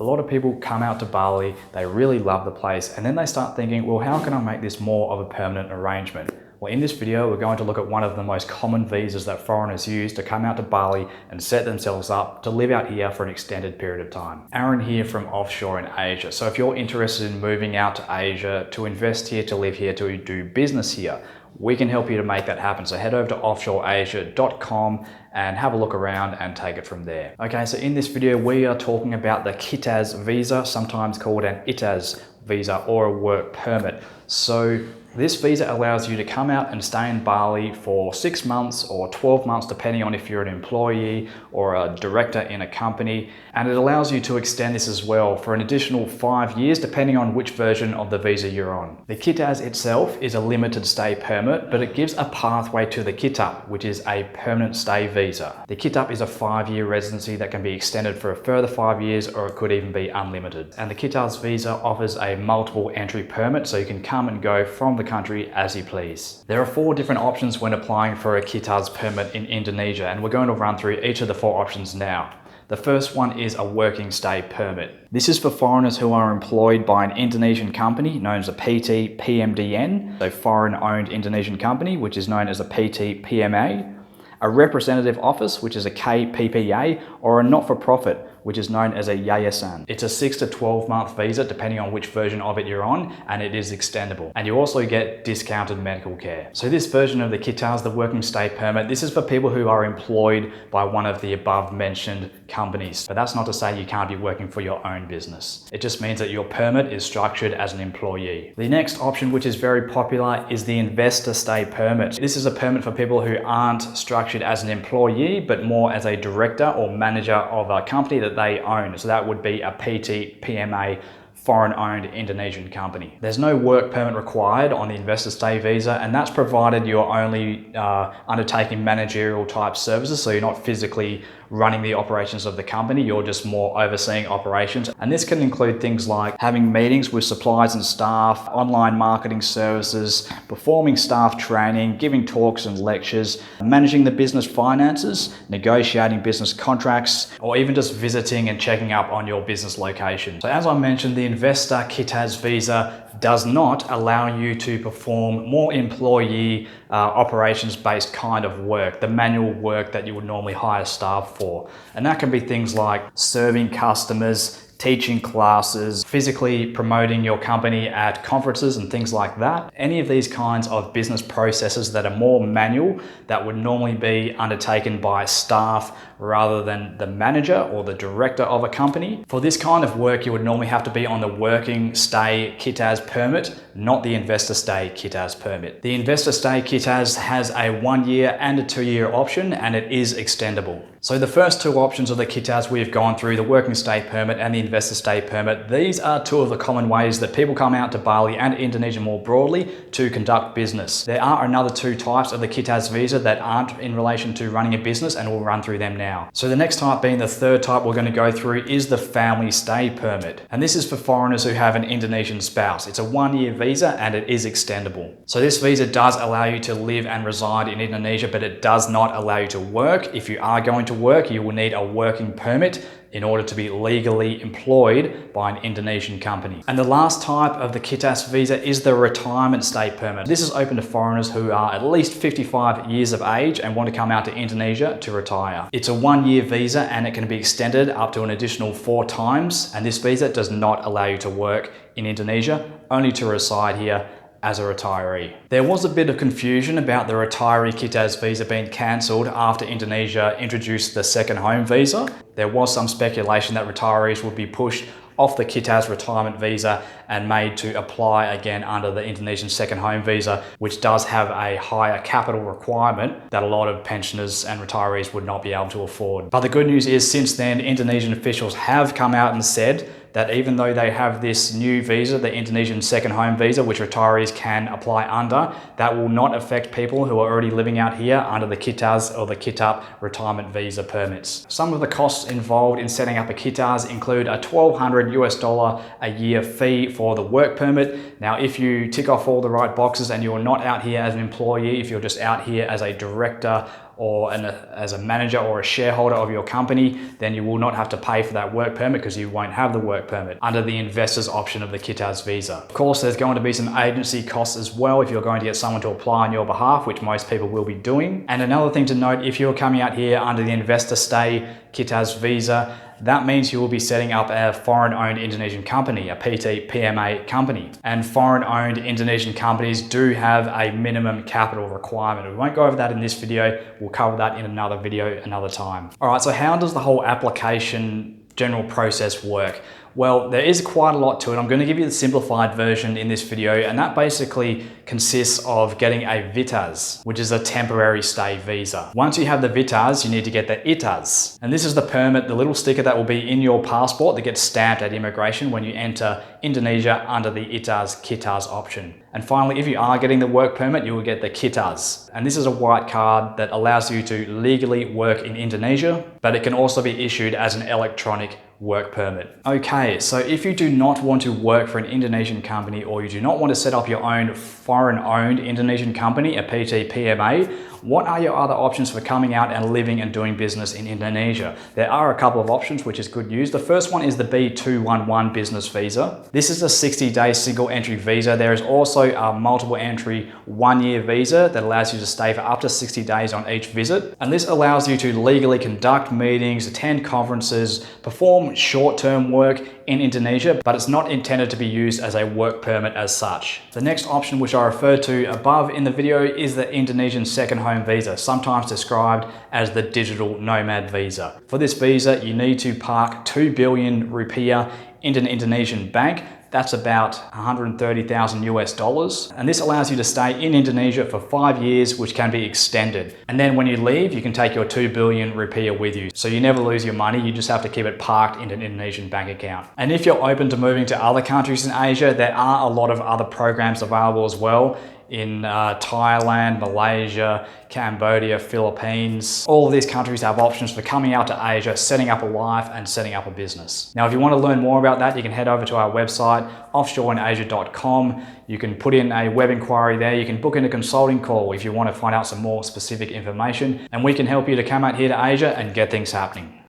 lot of people come out to Bali, they really love the place, and then they start thinking, well, how can I make this more of a permanent arrangement? Well, in this video, we're going to look at one of the most common visas that foreigners use to come out to Bali and set themselves up to live out here for an extended period of time. Aaron here from offshore in Asia. So if you're interested in moving out to Asia, to invest here, to live here, to do business here, we can help you to make that happen. So head over to offshoreasia.com and have a look around and take it from there. Okay, so in this video, we are talking about the KITAS visa, sometimes called an ITAS visa or a work permit. So this visa allows you to come out and stay in Bali for 6 months or 12 months, depending on if you're an employee or a director in a company. And it allows you to extend this as well for an additional 5 years, depending on which version of the visa you're on. The KITAS itself is a limited stay permit, but it gives a pathway to the KITAP, which is a permanent stay visa. The KITAP is a 5-year residency that can be extended for a further 5 years, or it could even be unlimited. And the KITAS visa offers a multiple entry permit, so you can come and go from the country as you please. There are 4 different options when applying for a KITAS permit in Indonesia, and we're going to run through each of the 4 options now. The first one is a working stay permit. This is for foreigners who are employed by an Indonesian company known as a PT PMDN, so foreign owned Indonesian company, which is known as a PT PMA, a representative office, which is a KPPA, or a not-for-profit, which is known as a yayasan. It's a 6 to 12 month visa, depending on which version of it you're on, and it is extendable. And you also get discounted medical care. So this version of the KITAS, the working stay permit, this is for people who are employed by one of the above mentioned companies. But that's not to say you can't be working for your own business. It just means that your permit is structured as an employee. The next option, which is very popular, is the investor stay permit. This is a permit for people who aren't structured as an employee, but more as a director or manager of a company that they own. So that would be a PT PMA foreign-owned Indonesian company. There's no work permit required on the investor stay visa, and that's provided you're only undertaking managerial type services, so you're not physically running the operations of the company, you're just more overseeing operations. And this can include things like having meetings with suppliers and staff, online marketing services, performing staff training, giving talks and lectures, managing the business finances, negotiating business contracts, or even just visiting and checking up on your business location. So as I mentioned, the investor KITAS visa does not allow you to perform more employee operations-based kind of work, the manual work that you would normally hire staff for. And that can be things like serving customers, teaching classes, physically promoting your company at conferences and things like that. Any of these kinds of business processes that are more manual, that would normally be undertaken by staff rather than the manager or the director of a company. For this kind of work, you would normally have to be on the working stay KITAS permit, not the investor stay KITAS permit. The investor stay KITAS has a 1-year and a 2-year option, and it is extendable. So the first 2 options of the KITAS we've gone through, the working stay permit and the investor stay permit, these are 2 of the common ways that people come out to Bali and Indonesia more broadly to conduct business. There are another 2 types of the KITAS visa that aren't in relation to running a business, and we'll run through them now. So the next type, being the 3rd type we're going to go through, is the family stay permit. And this is for foreigners who have an Indonesian spouse. It's a 1-year visa and it is extendable. So this visa does allow you to live and reside in Indonesia, but it does not allow you to work. If you are going to work, you will need a working permit in order to be legally employed by an Indonesian company. And the last type of the KITAS visa is the retirement stay permit. This is open to foreigners who are at least 55 years of age and want to come out to Indonesia to retire. It's a 1-year visa and it can be extended up to an additional 4 times. And this visa does not allow you to work in Indonesia, only to reside here as a retiree. There was a bit of confusion about the retiree KITAS visa being cancelled after Indonesia introduced the second home visa. There was some speculation that retirees would be pushed off the KITAS retirement visa and made to apply again under the Indonesian second home visa, which does have a higher capital requirement that a lot of pensioners and retirees would not be able to afford. But the good news is, since then, Indonesian officials have come out and said that even though they have this new visa, the Indonesian second home visa, which retirees can apply under, that will not affect people who are already living out here under the KITAS or the KITAP retirement visa permits. Some of the costs involved in setting up a KITAS include a $1,200 a year fee for the work permit. Now, if you tick off all the right boxes and you're not out here as an employee, if you're just out here as a director or as a manager or a shareholder of your company, then you will not have to pay for that work permit because you won't have the work permit under the investor's option of the KITAS visa. Of course, there's going to be some agency costs as well if you're going to get someone to apply on your behalf, which most people will be doing. And another thing to note, if you're coming out here under the investor stay KITAS visa, that means you will be setting up a foreign-owned Indonesian company, a PT PMA company. And foreign-owned Indonesian companies do have a minimum capital requirement. We won't go over that in this video. We'll cover that in another video another time. All right, so how does the whole application general process work? Well, there is quite a lot to it. I'm going to give you the simplified version in this video, and that basically consists of getting a VITAS, which is a temporary stay visa. Once you have the VITAS, you need to get the ITAS. And this is the permit, the little sticker that will be in your passport that gets stamped at immigration when you enter Indonesia under the ITAS KITAS option. And finally, if you are getting the work permit, you will get the KITAS. And this is a white card that allows you to legally work in Indonesia, but it can also be issued as an electronic work permit. Okay, so if you do not want to work for an Indonesian company, or you do not want to set up your own foreign-owned Indonesian company, a PT PMA, what are your other options for coming out and living and doing business in Indonesia? There are a couple of options, which is good news. The first one is the B211 business visa. This is a 60-day single entry visa. There is also a multiple entry 1-year visa that allows you to stay for up to 60 days on each visit. And this allows you to legally conduct meetings, attend conferences, perform short-term work in Indonesia, but it's not intended to be used as a work permit as such. The next option, which I referred to above in the video, is the Indonesian second home visa, sometimes described as the digital nomad visa. For this visa, you need to park 2 billion rupiah in an Indonesian bank. That's about 130,000 US dollars. And this allows you to stay in Indonesia for 5 years, which can be extended. And then when you leave, you can take your 2 billion rupiah with you. So you never lose your money, you just have to keep it parked in an Indonesian bank account. And if you're open to moving to other countries in Asia, there are a lot of other programs available as well. In Thailand, Malaysia, Cambodia, Philippines. All of these countries have options for coming out to Asia, setting up a life and setting up a business. Now, if you want to learn more about that, you can head over to our website, offshoreinasia.com. You can put in a web inquiry there. You can book in a consulting call if you want to find out some more specific information, and we can help you to come out here to Asia and get things happening.